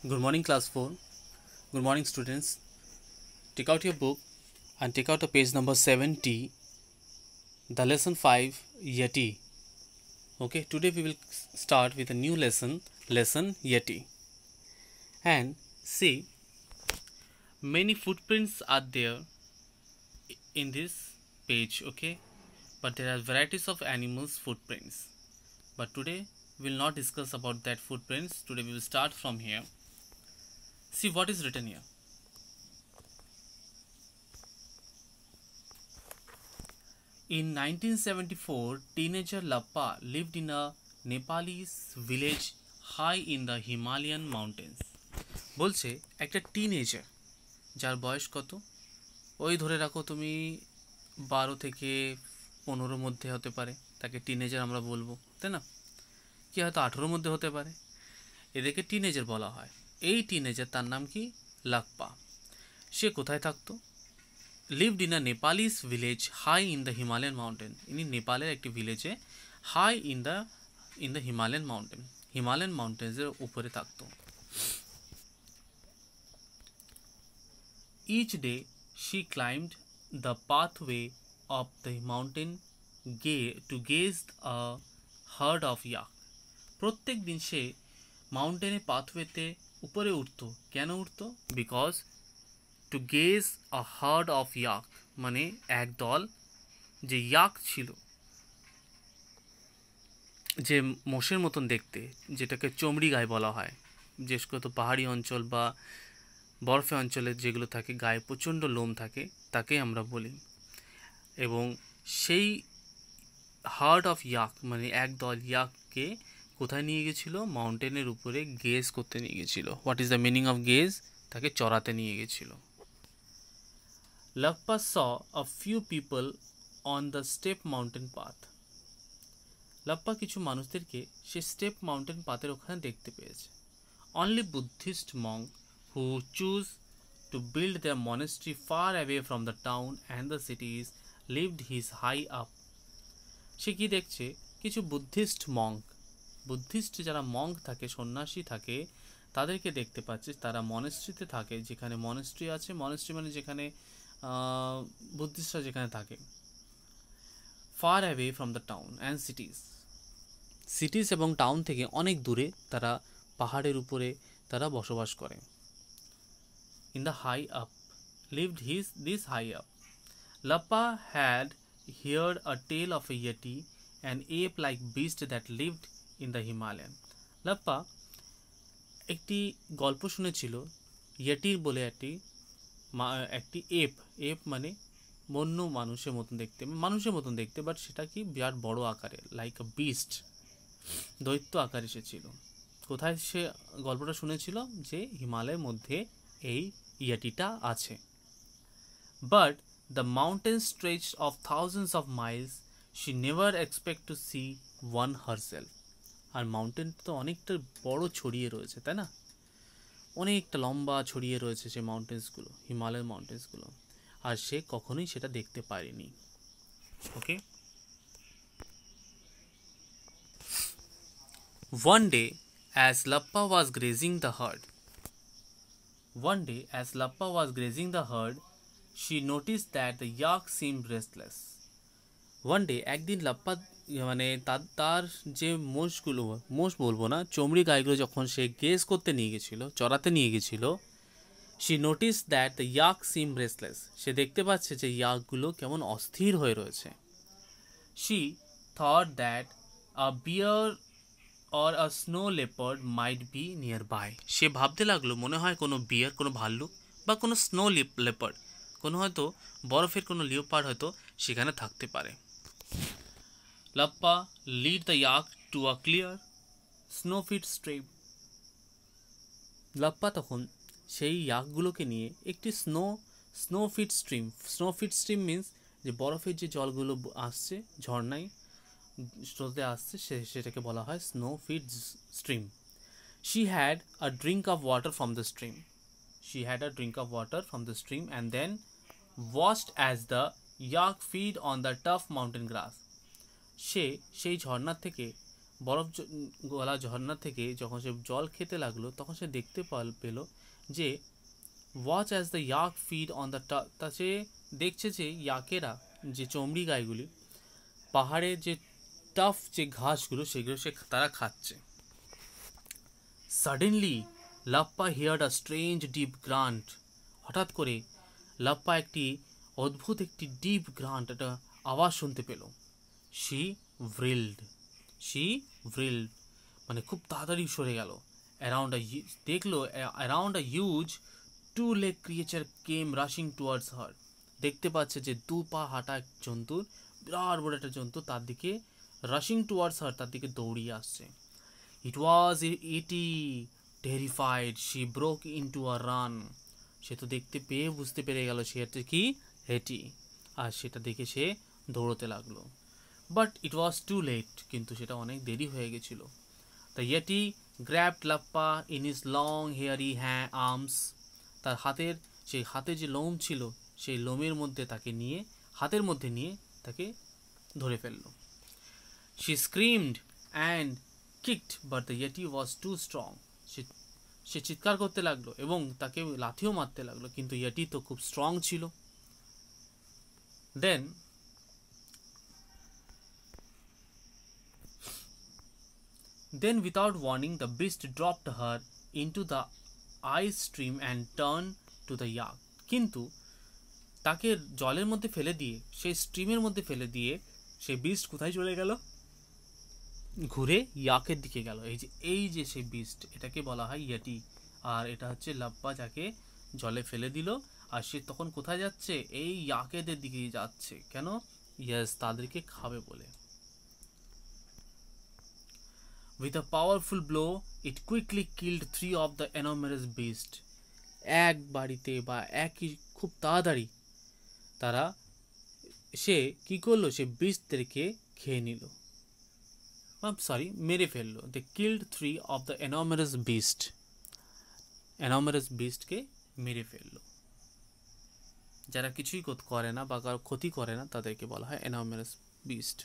Good morning, class 4. Good morning, students. Take out your book and take out the page number 70, the lesson 5, Yeti. Okay, today we will start with a new lesson, lesson Yeti. And see, many footprints are there in this page, okay? But there are varieties of animals' footprints. But today we will not discuss about that footprints. Today we will start from here. See what is written here. In 1974, teenager Lappa lived in a Nepalese village high in the Himalayan mountains. বলছে একটা teenager যার বয়স কত ওই ধরে রাখো তুমি 12 থেকে 15 মধ্যে হতে পারে তাকে টিনেজার আমরা বলবো তাই না কি হয়তো 18 মধ্যে হতে পারে এদেরকে টিনেজার বলা হয় এই টিনেজার তার নাম কি লাকপা সে কোথায় থাকতো lived in a Nepalese village high in the Himalayan mountain. ইনি নেপালের একটি ভিলেজে হাই ইন দ্য হিমালয়ান মাউন্টেন্সের উপরে থাকতো Each day she climbed the pathway of the mountain to gaze a herd of yak. প্রত্যেক দিন সে মাউন্টেনের পাথওয়েতে উপরে উঠতো কেন উঠতো because to gaze a herd of yak মানে এক দল যে ইয়াক ছিল যে মোষের মতন দেখতে যেটাকে চমড়ি গায়ে বলা হয় বিশেষ করে পাহাড়ি অঞ্চল বা বরফে অঞ্চলে যেগুলো থাকে গায়ে প্রচণ্ড লোম থাকে তাকে আমরা বলি এবং সেই হার্ড অফ ইয়াক মানে এক দল ইয়াককে কোথায় নিয়ে গেছিলো মাউন্টেনের উপরে গেজ করতে নিয়ে গেছিলো what is the meaning of gauge তাকে চড়াতে নিয়ে গেছিলো Lakpa saw a few people on the steep mountain path. লাপ্পা কিছু মানুষদেরকে সে স্টেপ মাউন্টেন পাথের ওখানে দেখতে পেয়েছে Only Buddhist monk who choose to build their monastery far away from the town and the cities lived his high up. সে কি দেখছে কিছু Buddhist যারা মঙ্ক থাকে সন্ন্যাসী থাকে তাদেরকে দেখতে পাচ্ছে তারা মনেস্ট্রিতে থাকে যেখানে মনেস্ট্রি আছে মনেস্ট্রি মানে যেখানে বুদ্ধিস্টরা যেখানে থাকে far away from the town and cities এবং টাউন থেকে অনেক দূরে তারা পাহাড়ের উপরে তারা বসবাস করে in the high up lived this high up Lappa had heard a tale of a yeti and ape like beast that lived in the Himalayan Lappa একটি গল্প শুনেছিল ইয়েটির বলে একটি এপ মানে বন্য মানুষের মতন দেখতে বাট সেটা কি বিরাট বড় আকারে লাইক আ বিস্ট দৈত্য আকারে সে ছিল কোথায় সে গল্পটা শুনেছিল যে হিমালয়ের মধ্যে এই ইয়াটিটা আছে but the mountain stretch of thousands of miles she never expect to see one herself আর মাউন্টেন তো অনেকটা বড় ছড়িয়ে রয়েছে তাই না অনেকটা লম্বা ছড়িয়ে রয়েছে সেই মাউন্টেন্সগুলো হিমালয়ের মাউন্টেন্সগুলো আর সে কখনোই সেটা দেখতে পারেনি ওকে One day as Lappa was grazing the herd she noticed that the yak seemed restless one day একদিন লাপ্পা মানে তার যে মোষ বলবো না চমড়ি গাইগুলো যখন সে গেজ করতে নিয়ে গেছিল চড়াতে নিয়ে গেছিল she noticed that the yak seemed restless সে দেখতে পাচ্ছে যে ইয়াকগুলো কেমন অস্থির হয়ে রয়েছে she thought that a bear or a snow leopard might be nearby সে ভাবতে লাগলো মনে হয় কোনো বিয়ার কোনো ভাল্লুক বা কোনো স্নো লেপার্ড কোনো হয়তো বরফের কোনো লিওপার্ড হয়তো সেখানে থাকতে পারে Lappa lead the yak to a clear snow-fed stream. লাপ্পা তখন সেই ইয়াকগুলোকে নিয়ে একটি স্নোফিট স্ট্রিম মিন্স যে বরফের যে জলগুলো আসছে ঝর্ণায় স্রোতে আসছে সেটাকে বলা হয় স্নোফিট stream She had a drink of water from the stream and then watched as the yak feed on the tough mountain grass. সে সেই ঝর্ণা থেকে বরফ গলা ঝর্ণা থেকে যখন সে জল খেতে লাগলো তখন সে দেখতে পেল যে ওয়াচ অ্যাজ দ্য ইয়াক ফিড অন দ্য তা সে দেখছে যে ইয়াকেরা যে চমড়ি গাইগুলি পাহাড়ের যে টাফ যে ঘাসগুলো সেগুলো তারা খাচ্ছে। Suddenly Lappa heard a strange deep grunt. হঠাৎ করে লাপ্পা একটি অদ্ভুত একটি ডিপ গ্রান্ট, একটা আওয়াজ শুনতে পেল। শি ভ্রিল্ড মানে খুব তাড়াতাড়ি সরে গেল। দেখলো around a huge 2-leg creature came rushing towards her. দেখতে পাচ্ছে যে 2 পা হাঁটা এক জন্তুর, বিরাট বড় একটা জন্তু তার দিকে রাশিং টুয়ার্ডস হার, তার দিকে দৌড়িয়ে আসছে। It was yeti. Terrified she broke into a run. সে তো দেখতে পেয়ে বুঝতে পেরে গেল সে একটা কি হেটি, আর সেটা দেখে সে দৌড়তে লাগলো। But it was too late, কিন্তু সেটা অনেক দেরি হয়ে গেছিল। The yeti grabbed Lappa in his long hairy arms. তার হাতে যে লোম ছিল সেই লোমের মধ্যে হাতের মধ্যে নিয়ে তাকে ধরে ফেলল। She screamed and kicked but the yeti was too strong. সে চিৎকার করতে লাগলো এবং তাকে লাথিও মারতে লাগলো, কিন্তু ইয়েটি তো খুব স্ট্রং ছিল। Then without warning the beast dropped her into the ice stream and turned to the yak. কিন্তু তাকে জলের মধ্যে ফেলে দিয়ে, সেই স্ট্রিমের মধ্যে ফেলে দিয়ে সেই বিস্ট কোথায় চলে গেল? ঘুরে ইয়াকের দিকে গেল। এই যে সেই বিস্ট, এটাকে বলা হয় ইয়েটি, আর এটা হচ্ছে লাপ্পা যাকে জলে ফেলে দিল। আর সে তখন কোথায় যাচ্ছে? এই ইয়াকেদের দিকে যাচ্ছে। কেন? ইয়েস, তাদেরকে খাবে বলে। With a powerful blow, it quickly killed 3 of the enormous beasts. এক বাড়িতে বা একই খুব তাড়াতাড়ি সে কি করলো? সে বিস্টদেরকে খেয়ে নিল, মেরে ফেললো। They killed 3 of the enormous beastকে মেরে ফেললো। যারা কিছুই করে না বা কারো ক্ষতি করে না তাদেরকে বলা হয় enormous beast.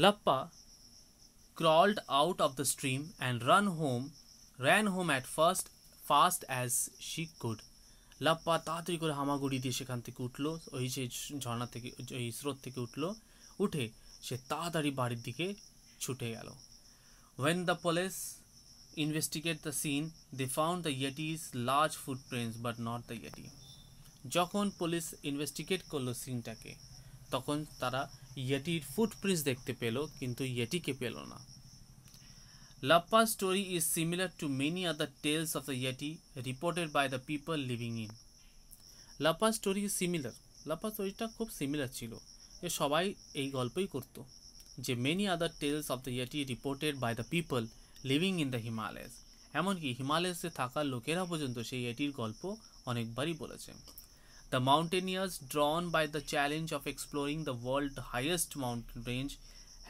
Lappa crawled out of the stream and ran home at first fast as she could. লাপ্পা তাড়াতাড়ি করে হামাগুড়ি দিয়ে সেখান থেকে উঠলো, ওই যে ঝর্ণা থেকে, ওই স্রোত থেকে উঠে সে তাড়াতাড়ি বাড়ির দিকে ছুটে গেল। When the police investigated the scene, they found the Yeti's large footprints but not the Yeti. যখন পুলিশ ইনভেস্টিগেট করলো সিনটাকে, তখন তারা ইয়েটির ফুটপ্রিন্টস দেখতে পেল, কিন্তু ইয়েটিকে পেল না। Lappa's story is similar to many other tales of the Yeti reported by the people living in. Lappa's story is similar. Lappa's storyটা খুব সিমিলার ছিল, যে সবাই এই গল্পই করত, যে many other tales of the Yeti reported by the people living in the Himalayas. এমনকি হিমালয়াসে থাকা লোকেরা পর্যন্ত সেই ইয়েটির গল্প অনেকবারই বলেছে। The mountaineers drawn by the challenge of exploring the world's highest mountain range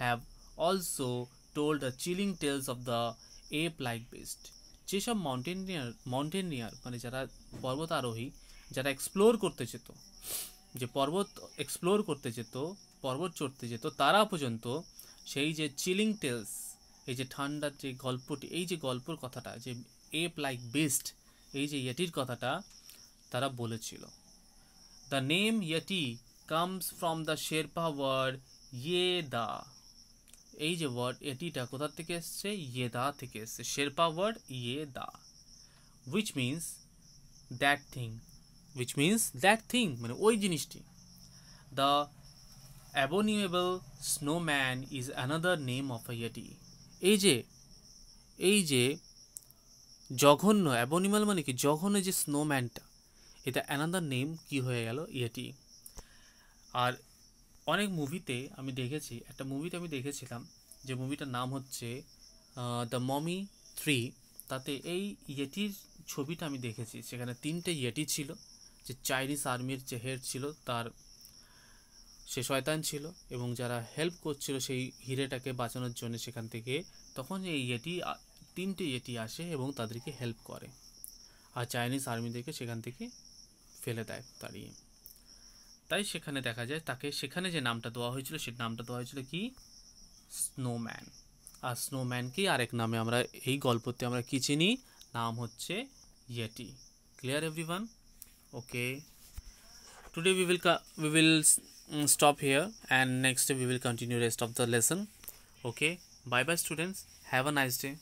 have also told the chilling tales of the ape-like beast. যেসব mountaineer মানে যারা পর্বত আরোহী, যারা এক্সপ্লোর করতে যেত, যে পর্বত এক্সপ্লোর করতে যেত, পর্বত চড়তে যেত, তারা পর্যন্ত সেই যে চিলিং টেলস, এই যে ঠান্ডার যে গল্পটি, এই যে গল্পর কথাটা, যে ape-like beast, এই যে ইয়েটির কথাটা তারা বলেছিল। The name Yeti comes from the Sherpa word Yeda. এই যে ওয়ার্ড এটিটা কোথা থেকে এসছে? ইয়েদা থেকে এসছে। শেরপা ওয়ার্ড ইয়েদা, which means that thing, মানে ওই জিনিসটি। The abominable snowman is another name of a Yeti. এই যে জঘন্য, অ্যাবোনিমাল মানে কি? জঘন্য যে স্নোম্যানটা, এটা অ্যানাদার নেম কি হয়ে গেল? ইয়েটি। আর অনেক মুভিতে আমি দেখেছি, একটা মুভিতে আমি দেখেছিলাম, যে মুভিটার নাম হচ্ছে দ্য মমি 3। তাতে এই ইয়েটির ছবিটা আমি দেখেছি। সেখানে 3টে ইয়েটি ছিল, যে চাইনিজ আর্মির যে হেড ছিল সে শয়তান ছিল, এবং যারা হেল্প করছিল সেই হিরেটাকে বাঁচানোর জন্য সেখান থেকে, তখন এই 3টে ইয়েটি আসে এবং তাদেরকে হেল্প করে, আর চাইনিজ আর্মিদেরকে সেখান থেকে ফেলে দেয় তাড়িয়ে। তাই সেখানে দেখা যায় তাকে সেখানে যে নামটা দেওয়া হয়েছিল সে নামটা দেওয়া হয়েছিল কি, স্নোম্যান। আর স্নোম্যানকেই আরেক নামে আমরা এই গল্পতে আমরা কি চিনি, নাম হচ্ছে yeti. Clear everyone? Okay, today we will stop here, and next we will continue rest of the lesson. Okay, bye bye students, have a nice day.